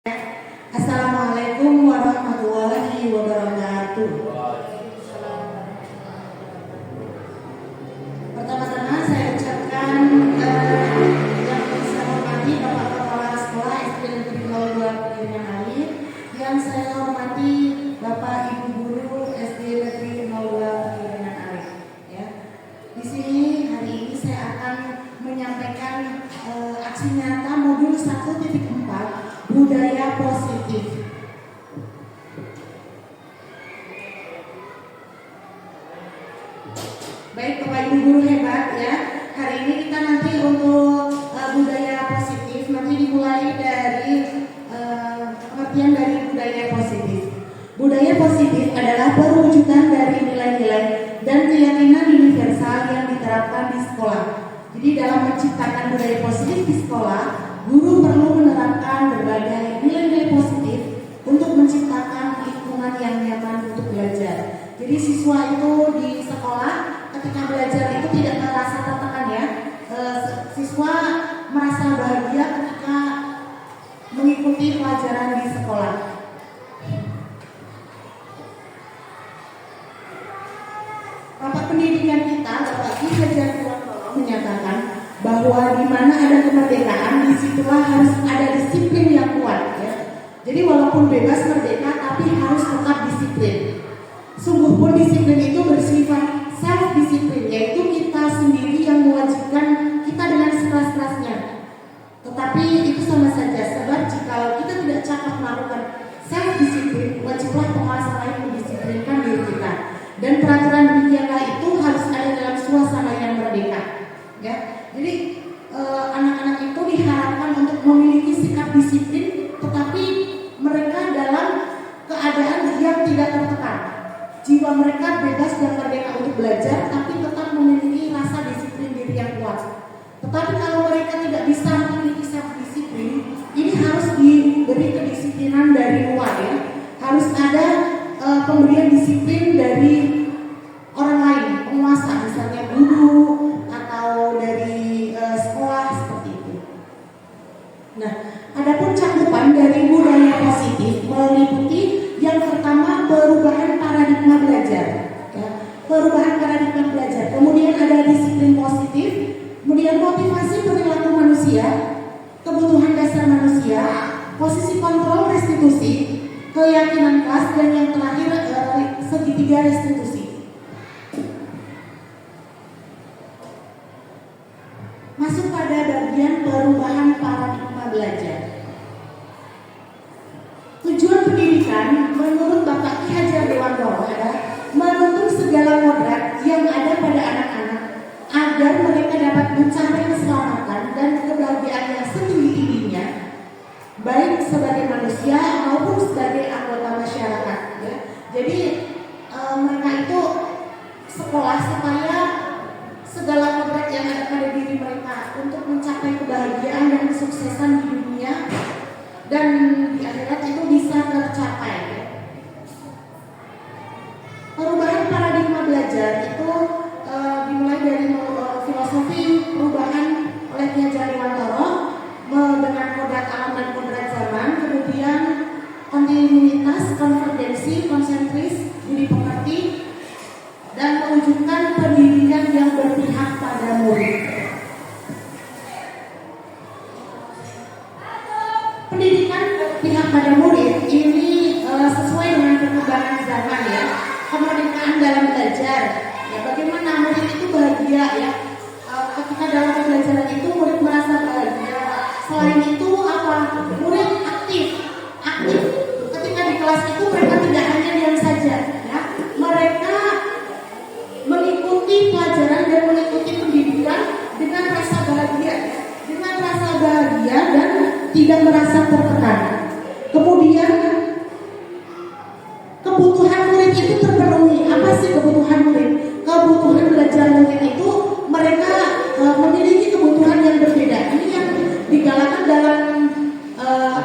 Assalamualaikum warahmatullahi wabarakatuh. Pertama-tama saya ucapkan yang saya hormati Bapak Kepala Sekolah SD Negeri 02 Piringan Air, yang saya hormati Bapak Ibu Guru SD Negeri 02 Piringan Air. Ya. Di sini hari ini saya akan menyampaikan aksi nyata modul 1.4 budaya positif. Baik Bapak Ibu guru hebat ya. Hari ini kita nanti untuk budaya positif nanti dimulai dari pengertian dari budaya positif. Budaya positif adalah perwujudan dari nilai-nilai dan keyakinan universal yang diterapkan di sekolah. Jadi dalam menciptakan budaya positif di sekolah, guru perlu menerapkan berbagai nilai-nilai positif untuk menciptakan lingkungan yang nyaman untuk belajar. Jadi siswa itu di sekolah ketika belajar itu tidak merasa tertekan ya. Siswa merasa bahagia ketika mengikuti pelajaran di sekolah. Rapat pendidikan kita, Bapak Ki Hajar Dewantara menyatakan bahwa di mana ada kemerdekaan, disitulah harus ada disiplin yang kuat ya. Jadi walaupun bebas merdeka, tapi harus tetap disiplin. Sungguh pun disiplin itu bersifat self disiplin, yaitu kita sendiri yang mewajibkan kita dengan sekeras-kerasnya. Tetapi itu sama saja, sebab jika kita tidak cakap melakukan self disiplin, wajiblah penguasa lain mendisiplinkan diri kita. Dan peraturan demikianlah itu harus ada dalam suasana yang merdeka ya. Jadi anak-anak itu diharapkan untuk memiliki sikap disiplin, tetapi mereka dalam keadaan yang tidak tertekan. Jiwa mereka bebas dan merdeka untuk belajar, tapi tetap memiliki rasa disiplin diri yang kuat. Tetapi kalau mereka tidak bisa memiliki self disiplin, ini harus diberi kedisiplinan dari luar ya. Harus ada pemberian disiplin dari orang lain, penguasa, misalnya guru atau dari sekolah seperti itu. Nah, adapun cakupan dari budaya positif meliputi yang pertama perubahan paradigma belajar, ya. Perubahan paradigma belajar. Kemudian ada disiplin positif, kemudian motivasi perilaku manusia, kebutuhan dasar manusia, posisi kontrol restitusi, keyakinan kelas, dan yang terakhir segitiga restitusi. Masuk pada bagian perubahan paradigma belajar. Tujuan pendidikan menurut Bapak Ki Hajar Dewantara adalah menuntun segala kodrat yang ada pada anak-anak agar mereka dapat mencapai keselamatan dan kebahagiaan yang setinggi-tingginya, baik sebagai manusia maupun sebagai anggota masyarakat ya. Jadi mereka itu sekolah supaya segala kodrat yang ada pada diri mereka untuk mencapai kebahagiaan dan kesuksesan di dunia dan di akhirat itu bisa tercapai ya. Perubahan paradigma belajar itu dimulai dari filosofi perubahan oleh Ki Hajar Dewantara dengan kodrat alam dan kodrat zaman, kemudian kontinuitas, konvergensi, konsentris, budi pekerti, dan mewujudkan pendidikan yang berpihak pada murid. Pendidikan berpihak pada murid ini sesuai dengan perkembangan zaman ya, kemerdekaan dalam belajar. Ya, bagaimana murid itu bahagia ya? Ketika dalam pembelajaran itu murid merasa bahagia. Selain itu apa? Murid aktif. Ketika di kelas itu mereka tidak hanya diam saja, ya. Mereka mengikuti pelajaran dan mengikuti pendidikan dengan rasa bahagia, dan tidak merasa tertekan. Kemudian kebutuhan murid itu terpenuhi. Apa sih kebutuhan murid? Kebutuhan belajar murid itu mereka memiliki kebutuhan yang berbeda. Ini yang digalakan dalam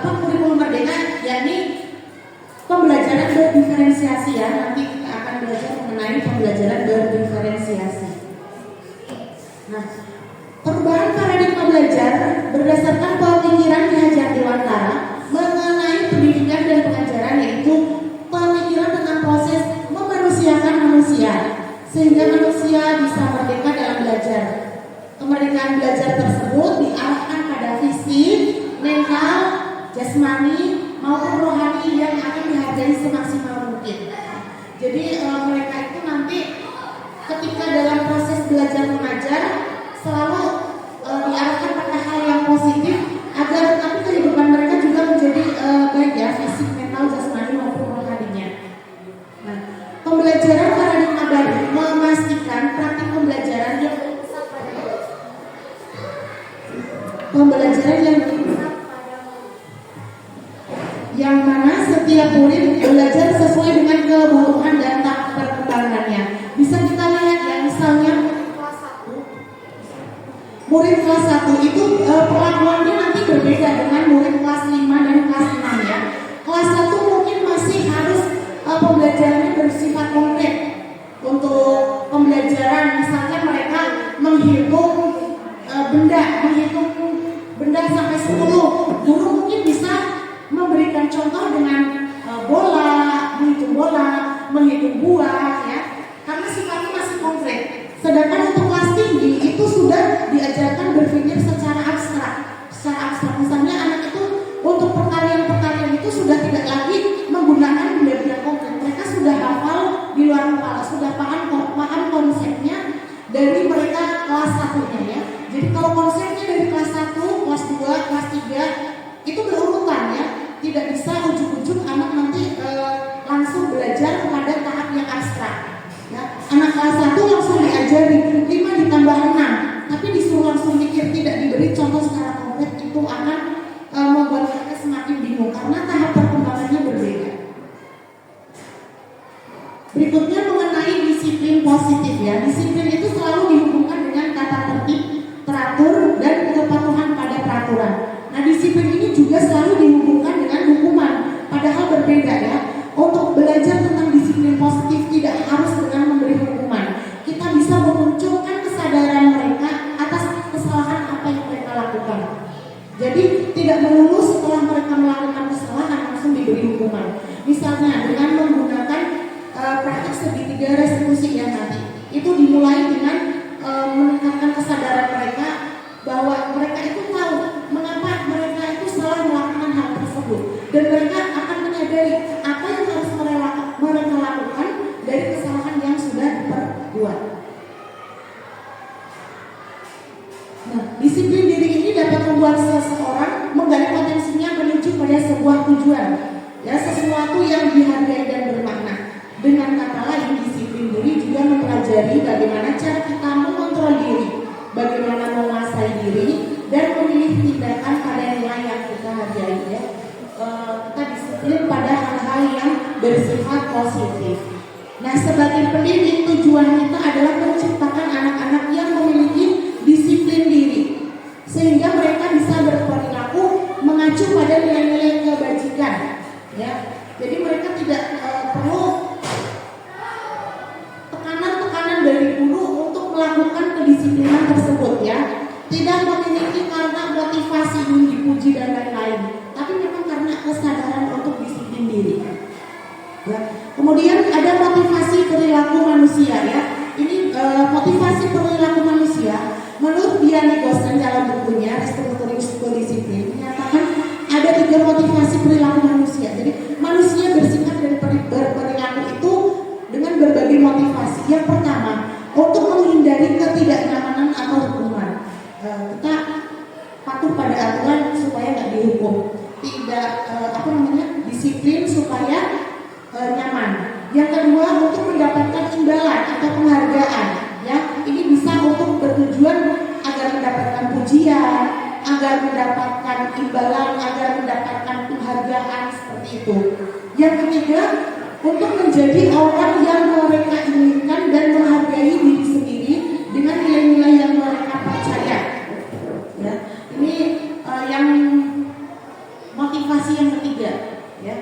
kurikulum merdeka, yakni pembelajaran berdiferensiasi ya. Nanti kita akan belajar mengenai pembelajaran berdiferensiasi. Nah, perubahan paradigma belajar berdasarkan pemikiran Ki Hajar Dewantara mengenai sehingga manusia bisa merdeka dalam belajar. Kemerdekaan belajar tersebut diarahkan pada fisik, mental, jasmani maupun rohani yang akan dihargai semaksimal mungkin. Jadi mereka itu nanti ketika dalam proses belajar mengajar selalu diarahkan pada hal yang positif agar tapi kehidupan mereka juga menjadi baik ya, fisik, mental, jasmani maupun rohaninya. Nah, pembelajaran paradigma baru memastikan praktik pembelajaran yang mana setiap murid belajar sesuai dengan kebutuhan dan tahap perkembangannya. Bisa kita lihat ya, misalnya murid kelas 1 itu perlakuannya nanti berbeda dengan murid kelas 5 dan kelas 6 ya. Kelas 1 mungkin masih harus pembelajarannya bersifat konkret. Untuk pembelajaran misalnya mereka menghitung benda sampai 10. Guru mungkin bisa memberikan contoh dengan bola, menghitung buah ya. Karena sifatnya masih konkret. Sedangkan untuk kelas tinggi itu sudah diajarkan berpikir secara abstrak. Misalnya anak itu untuk perkalian-perkalian itu sudah tidak lagi menggunakan benda-benda konkret. Mereka sudah hafal di luar kepala, sudah paham konsepnya dari mereka kelas 1-nya ya. Jadi kalau konsepnya dari kelas 1, kelas 2, kelas 3 itu berurutan ya. Tidak bisa ujuk-ujuk anak nanti langsung belajar pada tahap yang abstrak. Ya, anak kelas 1 langsung diajari 5 ditambah 6, tapi disuruh langsung mikir, tidak diberi contoh secara konkret, itu akan membuat mereka semakin bingung karena tahap perkembangannya berbeda. Berikutnya mengenai disiplin positif ya. Disiplin itu selalu dihubungkan dengan tata tertib, teratur, dan kepatuhan pada peraturan. Nah, disiplin ini juga selalu dihubungkan dengan hukuman, padahal berbeda ya. Untuk belajar tentang disiplin positif tidak harus dengan memberi hukuman. Kita bisa memunculkan kesadaran mereka atas kesalahan apa yang mereka lakukan. Jadi tidak melulu setelah mereka melakukan kesalahan langsung diberi hukuman. Misalnya dengan menggunakan praktik segitiga restitusi yang nanti itu dimulai dengan meningkatkan kesadaran mereka bahwa mereka itu tahu mengapa mereka itu salah melakukan hal tersebut, dan mereka akan menyadari apa yang harus mereka lakukan dari kesalahan yang sudah diperbuat. Nah, disiplin diri ini dapat membuat seseorang menggali potensinya menuju pada sebuah tujuan, ya, sesuatu yang dihargai dan bermakna. Dengan kata lain, disiplin diri juga mempelajari bagaimana cara kita mengontrol diri, bagaimana menguasai diri, dan memilih tindakan pada nilai yang kita hargai. Ya. Kita disiplin pada hal-hal yang bersifat positif. Nah, sebagai pendidik, tujuan kita adalah menciptakan anak-anak yang memiliki disiplin diri, sehingga mereka bisa berperilaku mengacu pada nilai-nilai kebajikan. Ya. Jadi mereka tidak perlu dari guru untuk melakukan kedisiplinan tersebut ya. Tidak memiliki karena motivasi ingin dipuji dan lain-lain, tapi memang karena kesadaran untuk disiplin diri. Ya. Kemudian ada motivasi perilaku manusia ya. Ini motivasi perilaku manusia menurut Diane Gossen dalam bukunya Restrukturing Disiplin menyatakan ada 3 motivasi perilaku manusia. Jadi manusia bersikap dan berperilaku itu dengan berbagai motivasi. Yang pertama, untuk menghindari ketidaknyamanan atau hukuman. Kita patuh pada aturan supaya nggak dihukum. Tidak disiplin supaya nyaman. Yang kedua, untuk mendapatkan imbalan atau penghargaan. Ya, ini bisa untuk bertujuan agar mendapatkan pujian, agar mendapatkan imbalan, agar mendapatkan penghargaan seperti itu. Yang ketiga, untuk menjadi orang yang mereka inginkan dan menghargai diri sendiri dengan nilai-nilai yang mereka percaya. Ya, ini yang motivasi yang ketiga. Ya.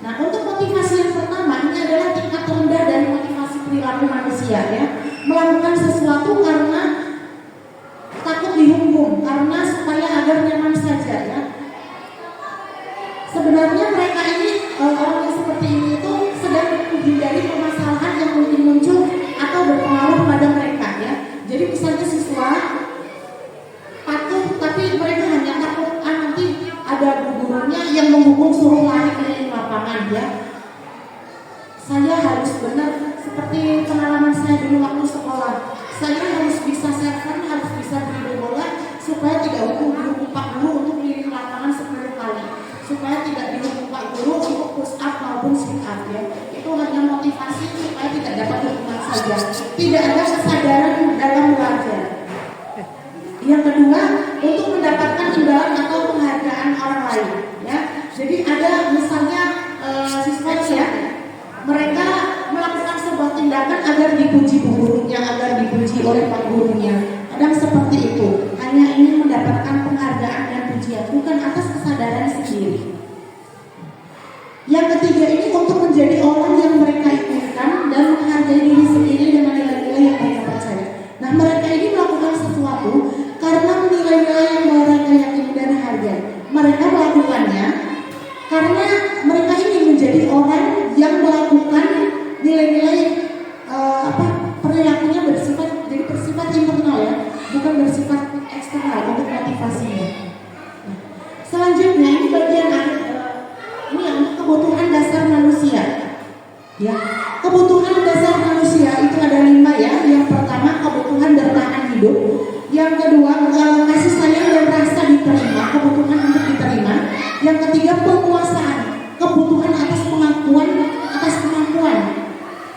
Nah, untuk motivasi yang pertama ini adalah tingkat rendah dari motivasi perilaku manusia. Ya, melakukan sesuatu karena takut dihukum, karena supaya agar nyaman saja. Ya. Sebenarnya mereka ini orang yang seperti ini itu sedang menghindari permasalahan yang mungkin muncul benar-benar seperti pengalaman saya dulu waktu sekolah. Saya harus bisa server, harus bisa dribble bola supaya tidak dihukum Pak Guru untuk keliling lapangan 10 kali, supaya tidak dihukum Pak Guru untuk push up maupun sit up ya. Itu hanya motivasi supaya tidak dapat hukuman saja. Tidak ada kesadaran dalam belajar. Yang kedua, untuk mendapatkan imbalan atau penghargaan orang lain ya. Jadi ada misalnya siswa ya, mereka melakukan sebuah tindakan agar dipuji gurunya, agar dipuji oleh Pak Gurunya. Kadang seperti itu, hanya ingin mendapatkan penghargaan dan pujian, bukan atas kesadaran sendiri. Yang ketiga ini untuk menjadi orang yang mereka inginkan dan menghargai diri sendiri dengan nilai-nilai yang mereka percaya. Nah, mereka ini melakukan sesuatu karena nilai-nilai yang mereka yakini dan hargai. Mereka melakukannya karena mereka ingin menjadi orang yang melakukan nilai-nilai perilakunya bersifat internal ya, bukan bersifat eksternal untuk motivasinya. Selanjutnya ini bagian ini yang untuk kebutuhan dasar manusia. Ya, kebutuhan dasar manusia itu ada 5 ya. Yang pertama kebutuhan bertahan hidup. Yang kedua kasih sayang dan rasa diterima, kebutuhan untuk diterima. Yang ketiga penguasaan, kebutuhan atas pengakuan atas kemampuan.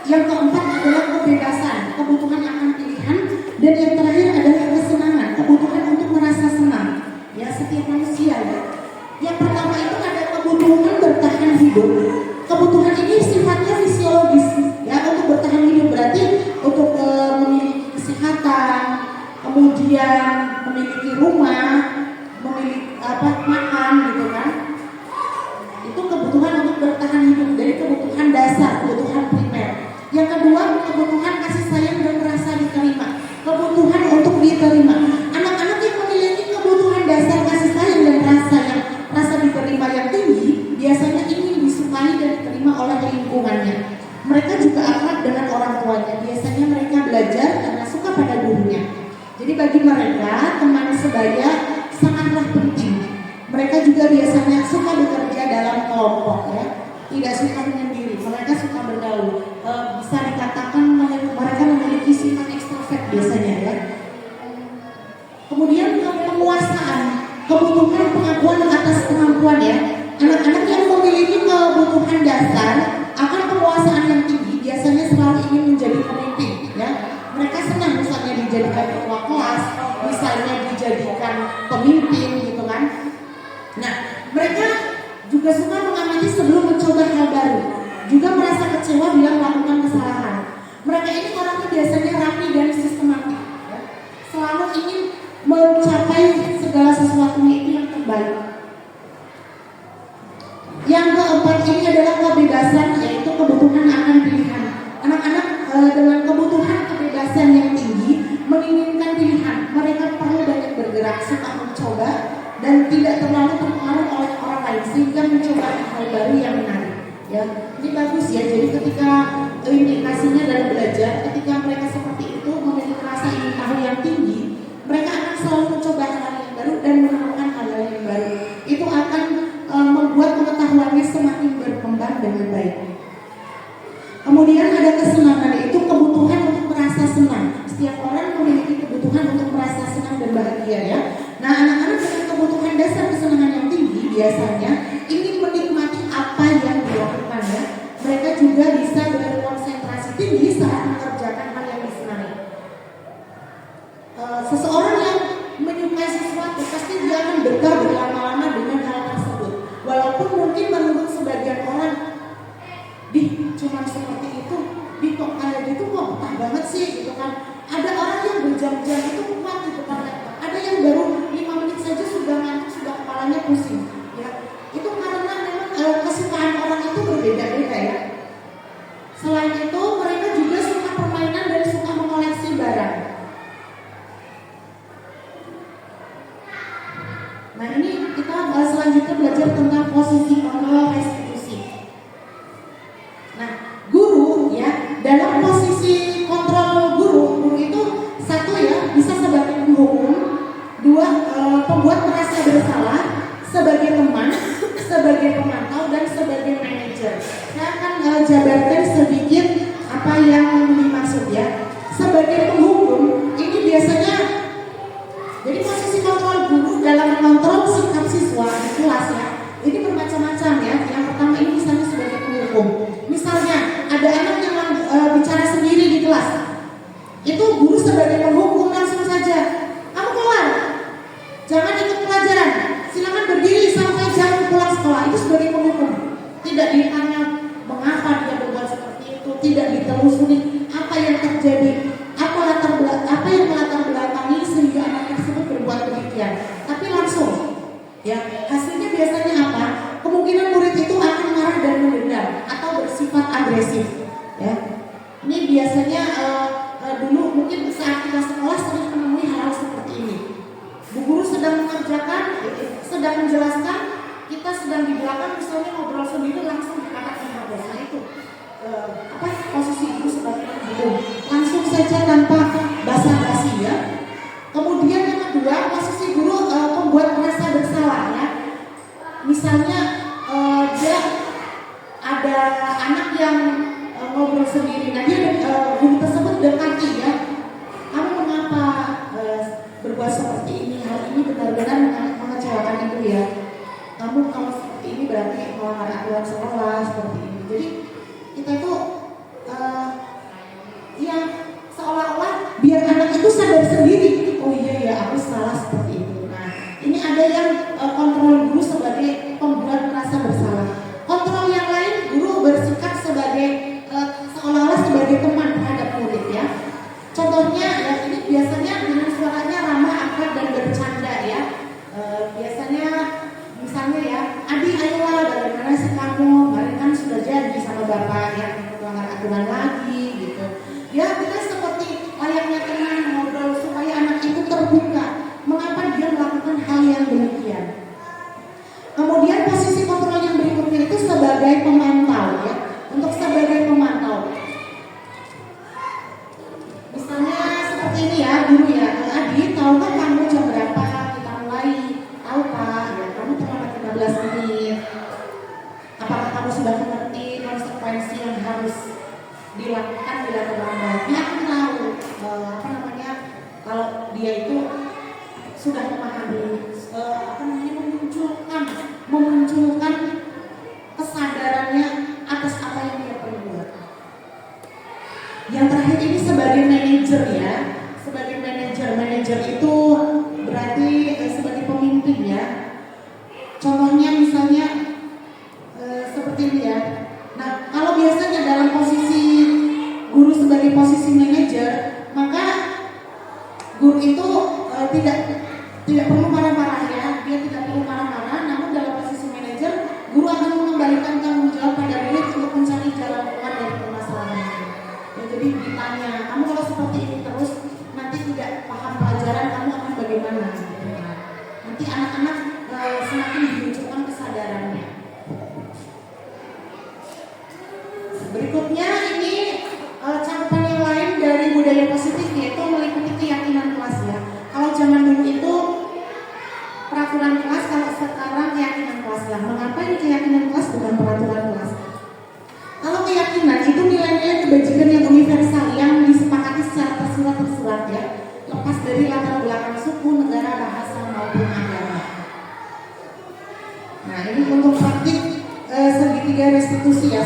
Yang keempat adalah kebebasan, kebutuhan akan pilihan. Dan yang terakhir adalah kesenangan, kebutuhan untuk merasa senang. Ya, setiap manusia ya. Yang pertama itu ada kebutuhan bertahan hidup. Kebutuhan ini sifatnya fisiologis ya, untuk bertahan hidup berarti untuk memiliki kesehatan, kemudian memiliki rumah, memiliki makan gitu kan. Itu kebutuhan untuk bertahan hidup, dari kebutuhan dasar, kebutuhan primer. Yang kedua kebutuhan kasih sayang dan rasa diterima, kebutuhan untuk diterima. Anak-anak yang memiliki kebutuhan dasar kasih sayang dan rasa diterima yang tinggi biasanya ingin disukai dan diterima oleh lingkungannya. Mereka juga akrab dengan orang tuanya. Biasanya mereka belajar karena suka pada gurunya. Jadi bagi mereka teman sebaya sangatlah penting. Mereka juga biasanya suka bekerja dalam kelompok ya, tidak suka menyendiri. Mereka suka bergaul. Bisa dikatakan mereka memiliki sifat ekstrovert biasanya ya. Kemudian penguasaan, kebutuhan pengakuan atas kemampuan ya. Anak-anak yang memiliki kebutuhan dasar akan penguasaan yang tinggi biasanya selalu ingin menjadi pemimpin ya. Mereka senang misalnya dijadikan ketua kelas, misalnya dijadikan pemimpin gitu kan. Nah, mereka juga suka mengamati sebelum mencoba hal baru, juga merasa kecewa bila melakukan kesalahan. Mereka ini orangnya biasanya rapi dan sistematik ya. Selalu ingin mencapai segala sesuatunya itu yang terbaik. Yang keempat ini adalah kebebasan, yaitu kebutuhan akan pilihan. Anak-anak dengan kebutuhan kebebasan yang tinggi menginginkan pilihan. Mereka perlu banyak bergerak, suka mencoba dan tidak terlalu terpengaruh oleh orang lain sehingga mencoba hal baru yang menarik. Ya, ini bagus ya. Jadi ketika implikasinya dalam belajar, ketika mereka seperti itu memiliki rasa ingin tahu yang tinggi, mereka akan selalu mencoba hal yang baru dan menemukan hal yang baru. Itu akan membuat pengetahuannya semakin berkembang dengan baik. Kemudian ada kesenangan, itu kebutuhan untuk merasa senang. Setiap orang memiliki kebutuhan untuk merasa senang dan bahagia ya. Nah, anak-anak dengan kebutuhan dasar kesenangan yang tinggi biasanya ingin menikmati apa yang dilakukan ya. Mereka juga bisa berkonsentrasi tinggi saat mengerjakan hal yang disenangi. Seseorang yang menyukai sesuatu pasti dia akan betah berlama-lama dengan hal tersebut. Walaupun mungkin menurut sebagian orang, cuma seperti itu, kok kayak gitu kok betah banget sih gitu kan. Ada orang yang berjam-jam itu kuat di depan laptop. Ada yang baru 5 menit saja sudah ngantuk, sudah kepalanya pusing ya. Itu karena memang kesukaan orang itu berbeda-beda ya. Selain itu mereka juga suka permainan dan suka mengoleksi barang. Nah, ini kita selanjutnya belajar tentang posisi kontrol restitusi. Nah, guru ya, dalam posisi kontrol guru itu satu ya, bisa sebagai penghukum, dua pembuat merasa bersalah, sebagai teman, sebagai pemantau dan sebagai manajer. Saya akan jabarkan sedikit kelas. Itu guru sebagai penghukum langsung saja. Kamu keluar, jangan ikut pelajaran. Silakan berdiri sampai jam pulang sekolah. Itu sebagai penghukum. Tidak ditanya mengapa dia berbuat seperti itu, tidak ditelusuri apa yang terjadi, apa yang melatar belakangi sehingga anak tersebut berbuat demikian. Tapi langsung, ya hasilnya biasanya apa? Kemungkinan murid itu akan marah dan mendendam atau bersifat agresif. Ya, ini biasanya dulu mungkin saat kita sekolah sering menemui hal seperti ini. Bu guru sedang mengerjakan, sedang menjelaskan, kita sedang di belakang misalnya ngobrol sendiri langsung dikatakan menerobos. Nah itu posisi guru sebagai guru langsung saja tanpa basa-basi ya. Kemudian yang kedua, posisi guru membuat merasa bersalah ya. Misalnya dia ada anak yang ngobrol sendiri, nah dia guru tersebut dekati ya. Kamu mengapa berbuat seperti ini? Hal ini benar-benar mengecewakan ibu ya. Kamu seperti ini berarti melanggar aturan sekolah seperti ini. Jadi kita itu yang seolah-olah biar anak itu sadar sendiri. Oh iya ya, aku salah seperti itu. Nah, ini ada yang kontrol guru sebagai pembuat merasa bersalah. Kontrol yang lain, guru bersikap sebagai seolah-olah sebagai teman terhadap murid ya. Contohnya ya ini biasanya dengan suaranya ramah, akrab dan bercanda ya. Biasanya misalnya ya, Adi ayolah bagaimana sih kamu? Kemarin kan sudah jadi sama bapak yang melanggar aturan lagi gitu. Ya kita seperti layaknya teman ngobrol supaya anak itu terbuka. Mengapa dia melakukan hal yang demikian? Kemudian posisi kontrol yang berikutnya itu sebagai pemantau ya. Untuk sebagai pemantau. Misalnya seperti ini ya, guru ya, Adi, tahukah kamu jam berapa kita mulai? Tahu Pak, ya kamu terlambat 15 menit. Apakah kamu sudah mengerti konsekuensi yang harus dilakukan bila terlambat? Dia akan tahu kalau dia itu sudah memahami memunculkan kesadarannya atas apa yang dia perbuat. Yang terakhir ini sebagai manajer ya. Sebagai manajer itu berarti sebagai pemimpin ya. Contohnya misalnya seperti ini ya. Nah, kalau biasanya dalam posisi guru sebagai posisi manajer, maka guru itu tidak perlu marah-marah ya. Dia tidak perlu marah-marah, namun dalam posisi manajer, guru akan mengembalikan tanggung jawab pada murid untuk mencari jalan keluar dari permasalahan itu. Ya, jadi ditanya, kamu kalau seperti ini terus nanti tidak paham pelajaran, kamu akan bagaimana? Nanti anak-anak semakin dimunculkan kesadarannya. Berikutnya ini cakupan yang lain dari budaya positif yaitu meliputi keyakinan kelas ya. Kalau zaman dulu itu peraturan kelas, kalau sekarang keyakinan kelas lah. Mengapa ini keyakinan kelas bukan peraturan kelas? Kalau keyakinan itu nilai-nilai kebajikan yang universal yang disepakati secara tersurat ya, lepas dari latar belakang suku, negara, bahasa maupun agama. Nah ini untuk praktik segitiga restitusi ya.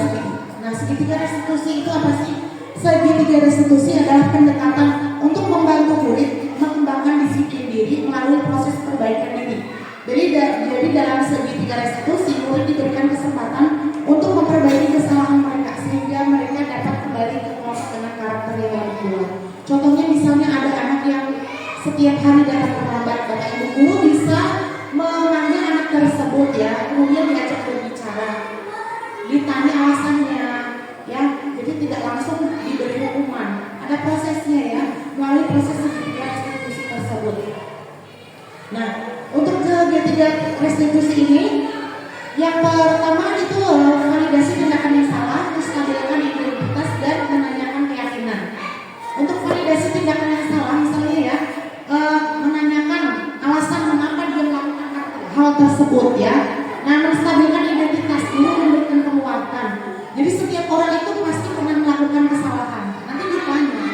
Nah segitiga restitusi itu apa sih? Segitiga restitusi adalah pendekatan untuk membantu murid mengembangkan disiplin diri melalui proses perbaikan diri. Jadi dalam segitiga restitusi murid diberikan kesempatan untuk memperbaiki kesalahan mereka sehingga mereka dapat kembali ke kelas dengan karakter yang lebih kuat. Contohnya misalnya ada anak yang setiap hari datang terlambat, bapak ibu guru bisa memanggil anak tersebut ya, kemudian diajak berbicara, ditanya alasannya ya, jadi tidak langsung diberi hukuman. Ada prosesnya ya, melalui proses segitiga restitusi tersebut. Nah, untuk segitiga restitusi ini, yang pertama itu validasi tindakan yang salah, menstabilkan integritas dan menanyakan keyakinan. Untuk validasi tindakan yang salah, misalnya ya, menanyakan alasan mengapa dia melakukan hal tersebut ya. Nah, menstabilkan identitas dulu memberikan penguatan. Jadi setiap orang itu pasti pernah melakukan kesalahan. Nanti ditanya,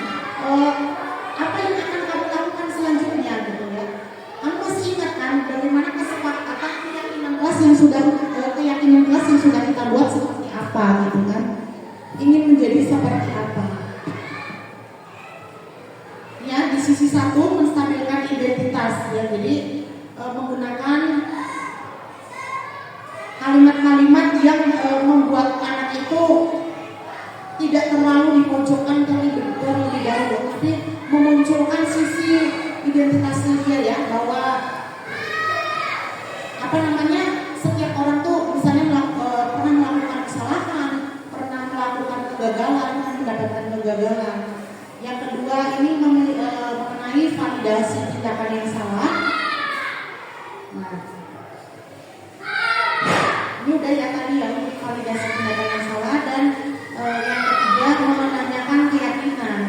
apa yang akan kamu lakukan selanjutnya gitu ya. Kamu masih ingat kan bagaimana kesepakatan keyakinan kelas yang sisi satu menstabilkan identitas ya, jadi menggunakan kalimat-kalimat yang membuat anak itu tidak terlalu dipojokkan terlebih dahulu, tapi memunculkan sisi identitasnya dia ya, bahwa apa namanya, setiap orang tuh misalnya pernah melakukan kesalahan, pernah melakukan kegagalan, mendapatkan kegagalan. Yang kedua ini mengenai validasi tindakan yang salah. Nah, ini udah ya tadi yang validasi tindakan yang salah, dan yang ketiga menanyakan keyakinan.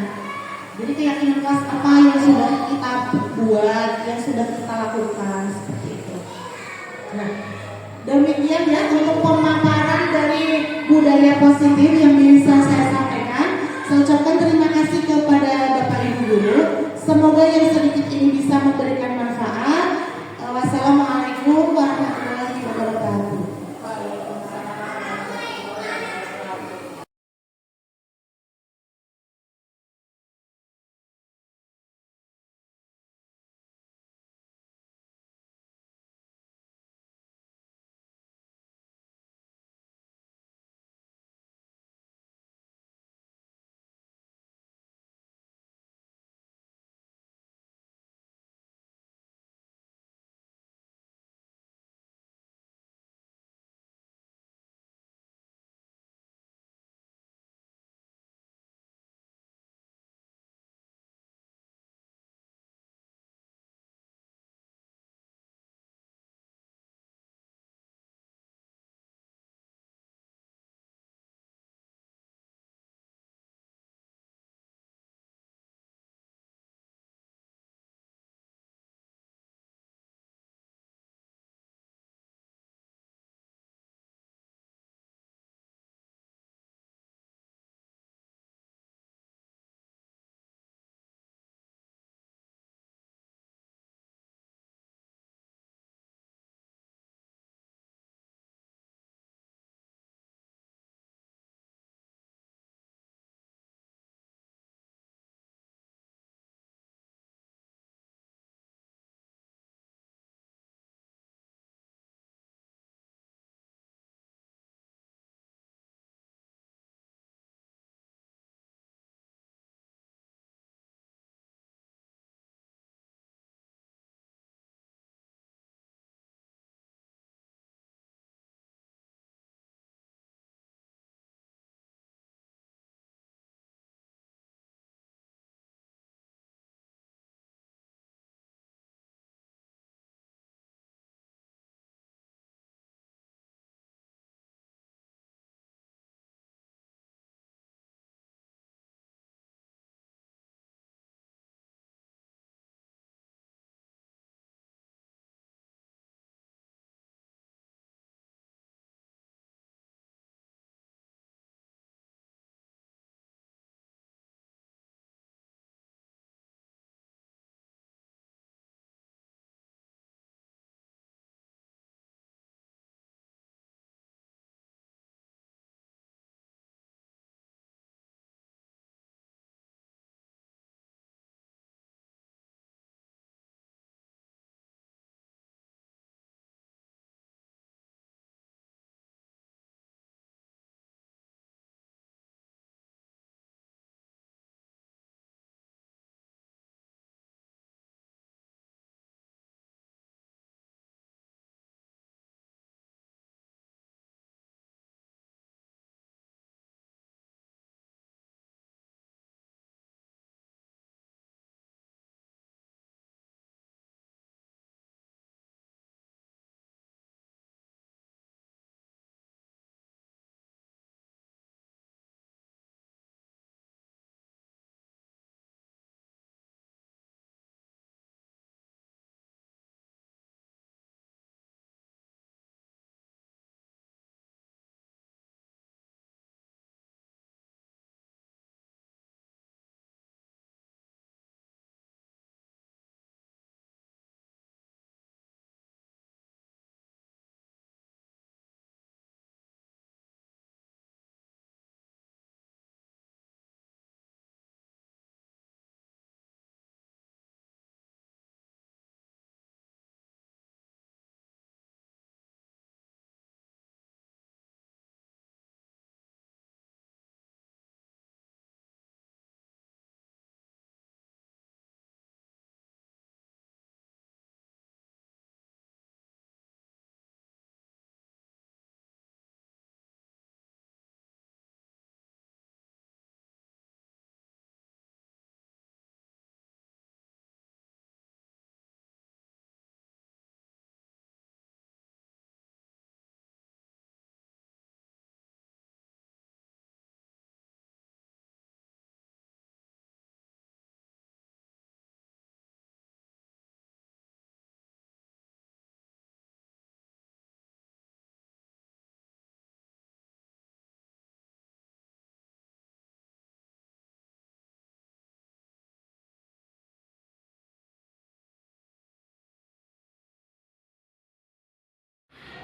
Jadi keyakinan kelas apa yang sudah kita buat, yang sudah kita lakukan seperti itu. Nah, demikian ya untuk pemaparan dari budaya positif yang bisa saya sampaikan. Saya ucapkan terima kasih kepada Bapak Ibu Guru. Semoga yang sedikit ini bisa memberikan manfaat. Wassalamualaikum warahmatullahi wabarakatuh.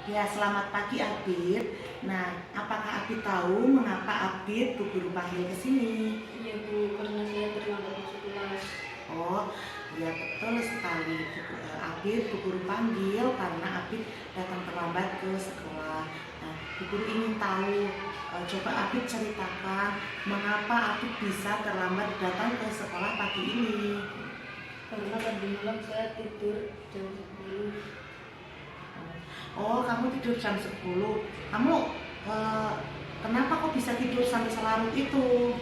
Ya, selamat pagi Abid. Nah, apakah Abid tahu mengapa Abid Bu Guru panggil ke sini? Iya Bu, karena saya terlambat masuk kelas. Oh, ya betul sekali. Abid Bu Guru panggil karena Abid datang terlambat ke sekolah. Nah, Bu Guru ingin tahu, coba Abid ceritakan mengapa Abid bisa terlambat datang ke sekolah pagi ini. Karena tadi malam saya tidur jam 10. Oh, kamu tidur jam 10. Kamu kenapa kok bisa tidur sampai selarut itu?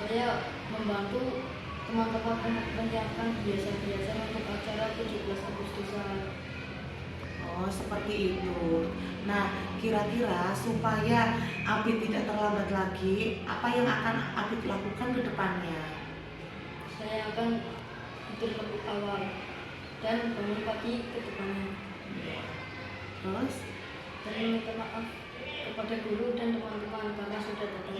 Saya membantu teman-teman untuk menyiapkan biasa-biasa untuk acara 17 Agustusan. Oh, seperti itu. Nah, kira-kira supaya Abid tidak terlambat lagi, apa yang akan Abid lakukan ke depannya? Saya akan tidur lebih awal dan bangun pagi ke depannya. Terus? Dan meminta maaf kepada guru dan teman-teman karena sudah datang.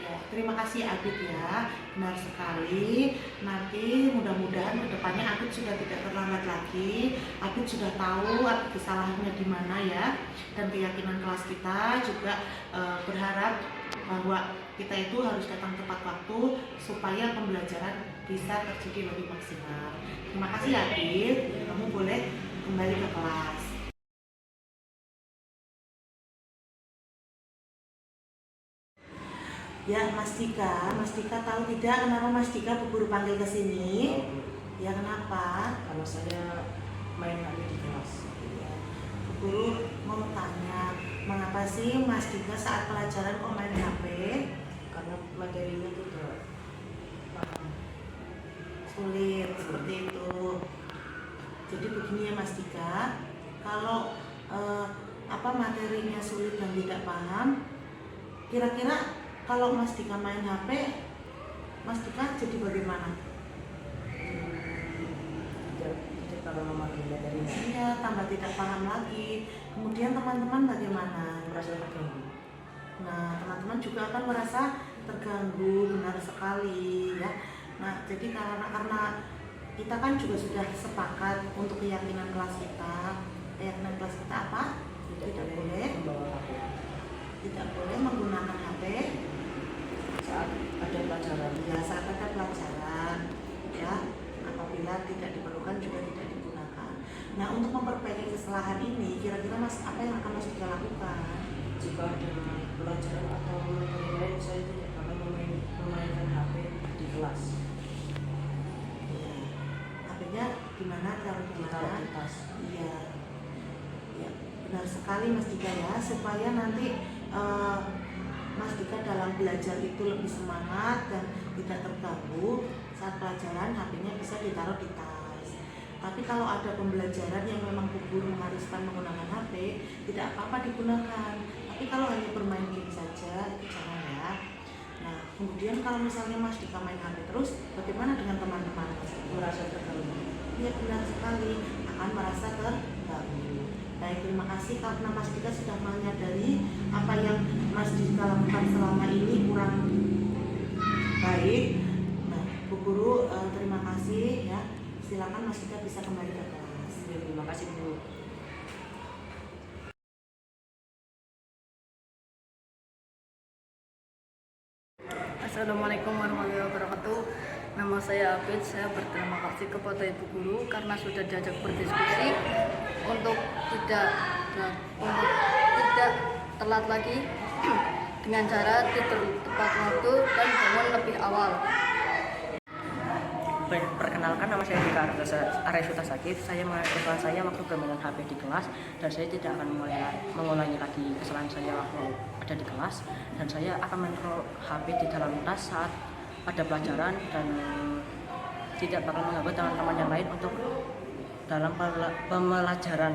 Ya, terima kasih Abid ya, benar sekali. Nanti mudah-mudahan kedepannya Abid sudah tidak terlambat lagi. Abid sudah tahu kesalahannya di mana ya, dan keyakinan kelas kita juga berharap bahwa kita itu harus datang tepat waktu supaya pembelajaran bisa terjadi lebih maksimal. Terima kasih Abid, kamu boleh kembali ke kelas. Ya, Mas Dika tahu tidak kenapa Mas Dika Bu Guru panggil ke sini? Ya, kenapa? Karena saya main HP di kelas. Ya, Bu Guru mau tanya, mengapa sih Mas Dika saat pelajaran kok main HP? Karena materinya tidak paham. Sulit, seperti itu. Jadi begini ya Mas Dika, kalau materinya sulit dan tidak paham, kira-kira kalau Mas Dika main HP, Mas Dika jadi bagaimana? Tidak paham memahami materinya. Iya, tambah tidak paham lagi. Kemudian teman-teman bagaimana? Merasa terganggu. Nah, teman-teman juga akan merasa terganggu, benar sekali ya. Nah, jadi karena kita kan juga sudah sepakat untuk keyakinan kelas kita. Keyakinan kelas kita apa? Tidak boleh membawa HP tidak boleh menggunakan HP saat ada pelajaran. ya, saat ada pelajaran ya. Apabila tidak diperlukan juga tidak digunakan. Nah, untuk memperbaiki kesalahan ini, kira-kira Mas apa yang akan Mas Dika lakukan? Jika ada pelajaran atau materi lain, saya tidak akan memainkan HP di kelas. Ya, HP-nya gimana? Taruh di Ditaruh mana? di tas. Iya, ya, benar sekali Mas Dika ya, supaya nanti Mas Dika dalam belajar itu lebih semangat dan tidak terganggu saat pelajaran, HP-nya bisa ditaruh di tas. Tapi kalau ada pembelajaran yang memang guru mengharuskan menggunakan HP, tidak apa-apa digunakan. Tapi kalau hanya bermain game saja, itu jangan ya. Nah, kemudian kalau misalnya Mas Dika main HP terus, bagaimana dengan teman-teman? Merasa terganggu. Iya, benar sekali, akan merasa terganggu. Baik, terima kasih karena Mas Dika sudah menyadari apa yang Mas Dika lakukan selama ini kurang baik. Nah, Bu Guru terima kasih ya. Silakan Mas Dika bisa kembali ke kelas. Terima kasih Bu. Assalamualaikum warahmatullahi wabarakatuh. Nama saya Abid. Saya berterima kasih kepada Ibu Guru karena sudah diajak berdiskusi untuk tidak telat lagi dengan cara tidur tepat waktu dan bangun lebih awal. Perkenalkan, nama saya Dika Arya Sakit. Saya kesalahan saya waktu bermain HP di kelas, dan saya tidak akan mengulangi lagi kesalahan saya waktu ada di kelas, dan saya akan menaruh HP di dalam tas saat ada pelajaran dan tidak bakal mengganggu teman-teman yang lain untuk dalam pembelajaran.